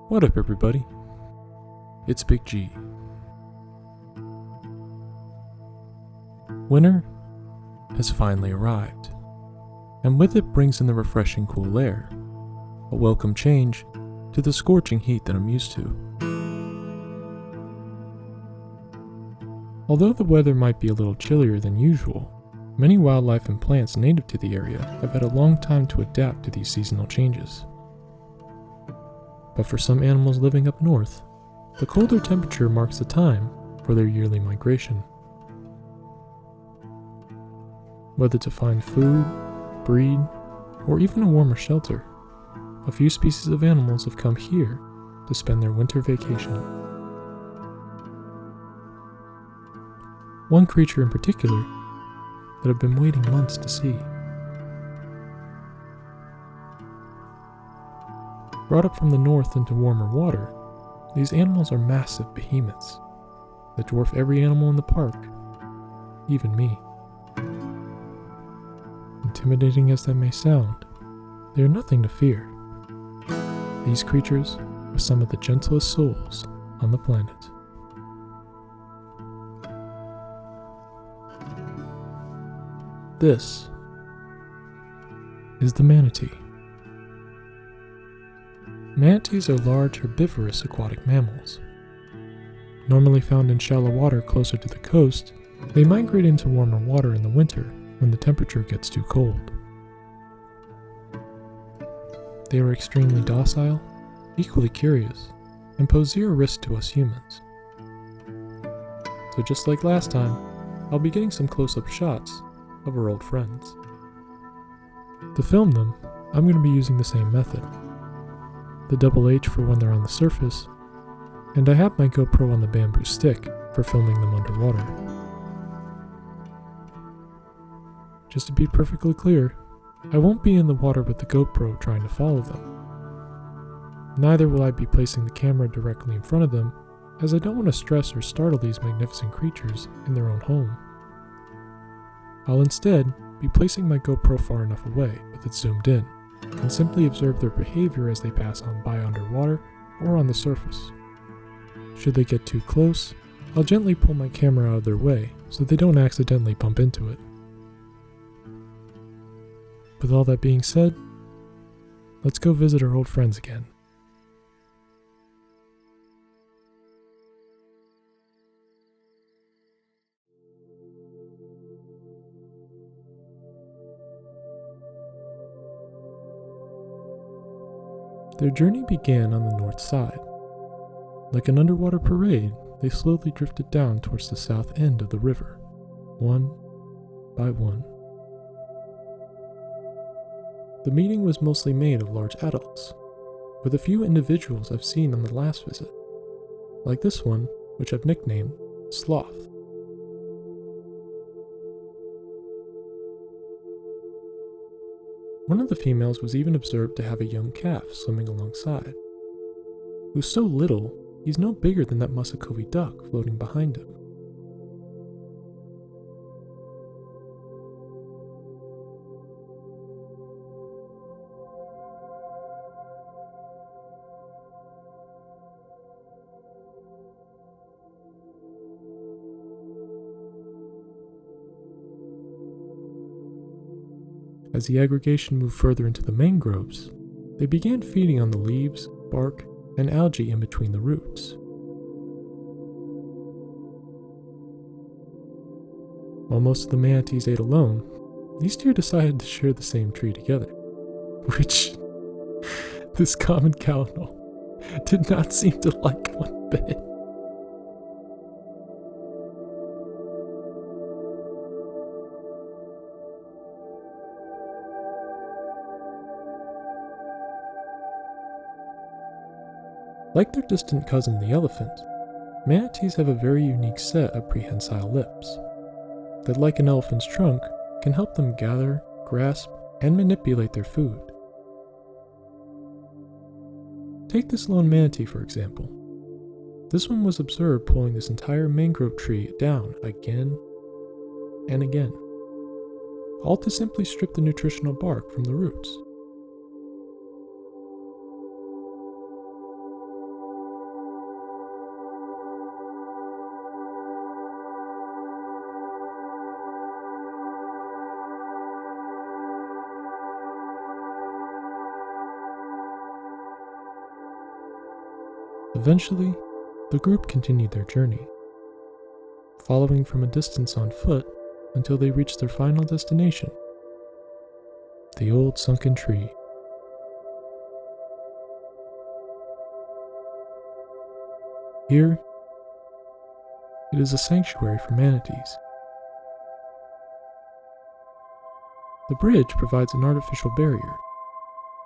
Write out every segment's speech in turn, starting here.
What up, everybody? It's Big G. Winter has finally arrived, and with it brings in the refreshing cool air, a welcome change to the scorching heat that I'm used to. Although the weather might be a little chillier than usual, many wildlife and plants native to the area have had a long time to adapt to these seasonal changes. But for some animals living up north, the colder temperature marks the time for their yearly migration. Whether to find food, breed, or even a warmer shelter, a few species of animals have come here to spend their winter vacation. One creature in particular that I've been waiting months to see. Brought up from the north into warmer water, these animals are massive behemoths that dwarf every animal in the park, even me. Intimidating as that may sound, they are nothing to fear. These creatures are some of the gentlest souls on the planet. This is the manatee. Manatees are large herbivorous aquatic mammals. Normally found in shallow water closer to the coast, they migrate into warmer water in the winter when the temperature gets too cold. They are extremely docile, equally curious, and pose zero risk to us humans. So just like last time, I'll be getting some close-up shots of our old friends. To film them, I'm going to be using the same method. The double H for when they're on the surface, and I have my GoPro on the bamboo stick for filming them underwater. Just to be perfectly clear, I won't be in the water with the GoPro trying to follow them. Neither will I be placing the camera directly in front of them, as I don't want to stress or startle these magnificent creatures in their own home. I'll instead be placing my GoPro far enough away with it zoomed in, and simply observe their behavior as they pass on by underwater or on the surface. Should they get too close, I'll gently pull my camera out of their way so they don't accidentally bump into it. With all that being said, let's go visit our old friends again. Their journey began on the north side. Like an underwater parade, they slowly drifted down towards the south end of the river, one by one. The meeting was mostly made of large adults, with a few individuals I've seen on the last visit, like this one, which I've nicknamed Sloth. One of the females was even observed to have a young calf swimming alongside, who's so little he's no bigger than that Muscovy duck floating behind him. As the aggregation moved further into the mangroves, they began feeding on the leaves, bark, and algae in between the roots. While most of the manatees ate alone, these two decided to share the same tree together, which this common cownoll did not seem to like one bit. Like their distant cousin the elephant, manatees have a very unique set of prehensile lips that, like an elephant's trunk, can help them gather, grasp, and manipulate their food. Take this lone manatee for example. This one was observed pulling this entire mangrove tree down again and again, all to simply strip the nutritional bark from the roots. Eventually, the group continued their journey, following from a distance on foot until they reached their final destination, the old sunken tree. Here, it is a sanctuary for manatees. The bridge provides an artificial barrier,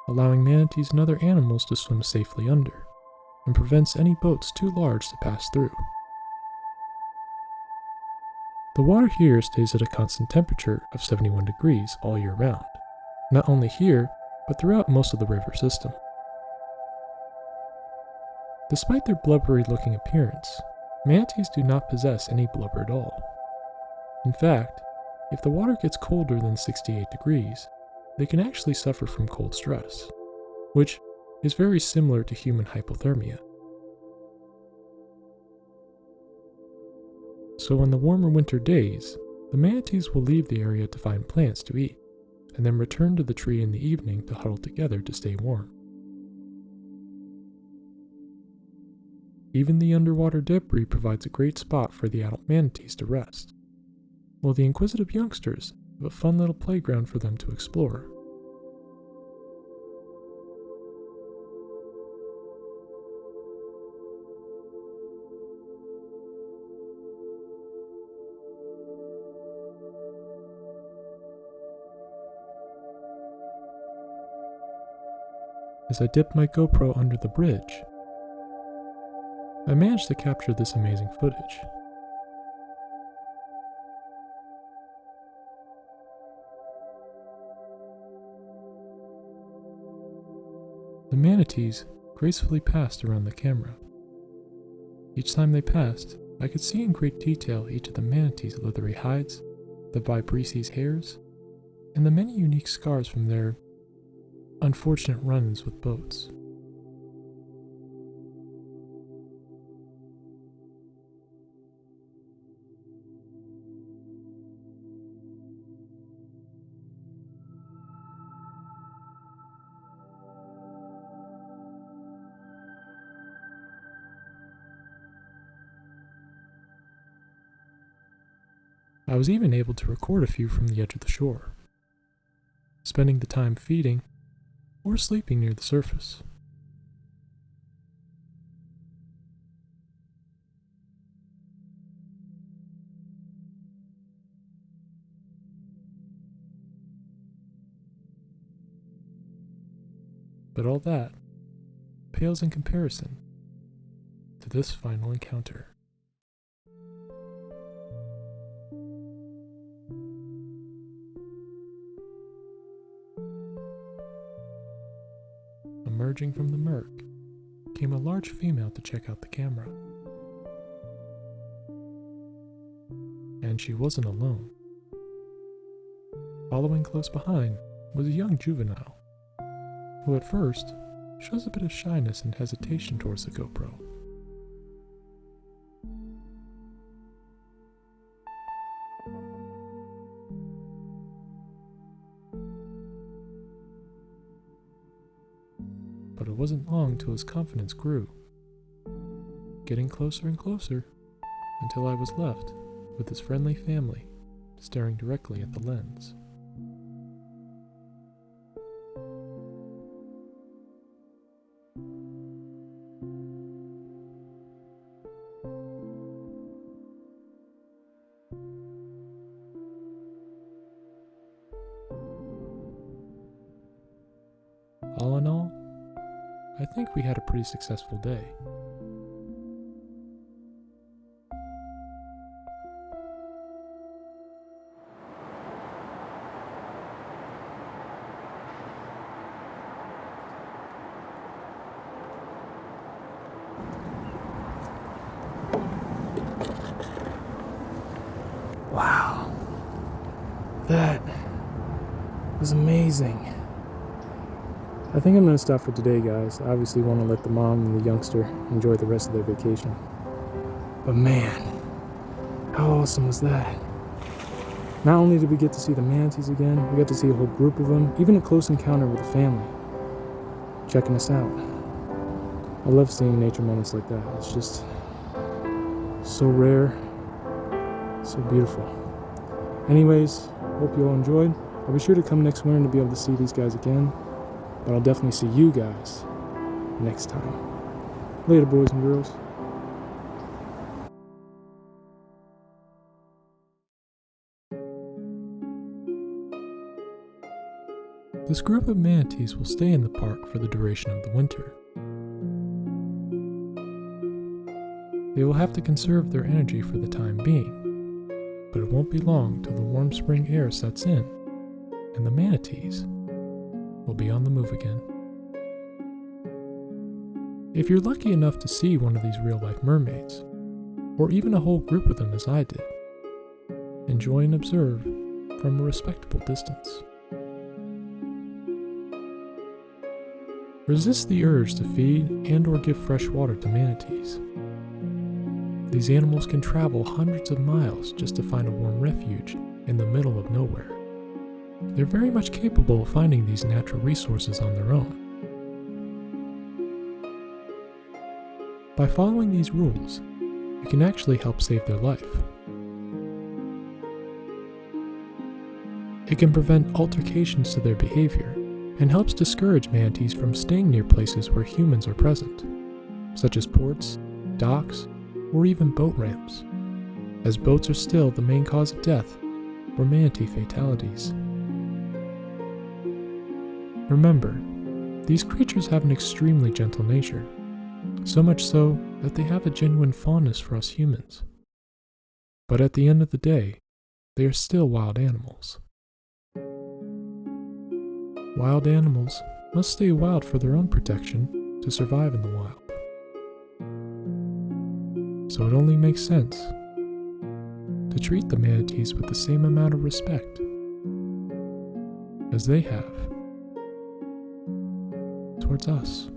allowing manatees and other animals to swim safely under, and prevents any boats too large to pass through. The water here stays at a constant temperature of 71 degrees all year round, not only here, but throughout most of the river system. Despite their blubbery-looking appearance, manatees do not possess any blubber at all. In fact, if the water gets colder than 68 degrees, they can actually suffer from cold stress, which is very similar to human hypothermia. So on the warmer winter days, the manatees will leave the area to find plants to eat, and then return to the tree in the evening to huddle together to stay warm. Even the underwater debris provides a great spot for the adult manatees to rest, while the inquisitive youngsters have a fun little playground for them to explore. As I dipped my GoPro under the bridge, I managed to capture this amazing footage. The manatees gracefully passed around the camera. Each time they passed, I could see in great detail each of the manatees' leathery hides, the vibrisses' hairs, and the many unique scars from their unfortunate run-ins with boats. I was even able to record a few from the edge of the shore, spending the time feeding or sleeping near the surface. But all that pales in comparison to this final encounter. Emerging from the murk came a large female to check out the camera. And she wasn't alone. Following close behind was a young juvenile, who at first shows a bit of shyness and hesitation towards the GoPro. But it wasn't long till his confidence grew, getting closer and closer until I was left with his friendly family staring directly at the lens. All in all, I think we had a pretty successful day. Wow, that was amazing. I think I'm going to stop for today, guys. I obviously want to let the mom and the youngster enjoy the rest of their vacation. But man, how awesome was that? Not only did we get to see the manatees again, we got to see a whole group of them, even a close encounter with a family checking us out. I love seeing nature moments like that. It's just so rare, so beautiful. Anyways, hope you all enjoyed. I'll be sure to come next winter to be able to see these guys again, but I'll definitely see you guys next time. Later, boys and girls. This group of manatees will stay in the park for the duration of the winter. They will have to conserve their energy for the time being, but it won't be long till the warm spring air sets in, and the manatees will be on the move again. If you're lucky enough to see one of these real-life mermaids, or even a whole group of them as I did, enjoy and observe from a respectable distance. Resist the urge to feed and or give fresh water to manatees. These animals can travel hundreds of miles just to find a warm refuge in the middle of nowhere. They're very much capable of finding these natural resources on their own. By following these rules, you can actually help save their life. It can prevent altercations to their behavior and helps discourage manatees from staying near places where humans are present, such as ports, docks, or even boat ramps, as boats are still the main cause of death for manatee fatalities. Remember, these creatures have an extremely gentle nature, so much so that they have a genuine fondness for us humans. But at the end of the day, they are still wild animals. Wild animals must stay wild for their own protection to survive in the wild. So it only makes sense to treat the manatees with the same amount of respect as they have towards us.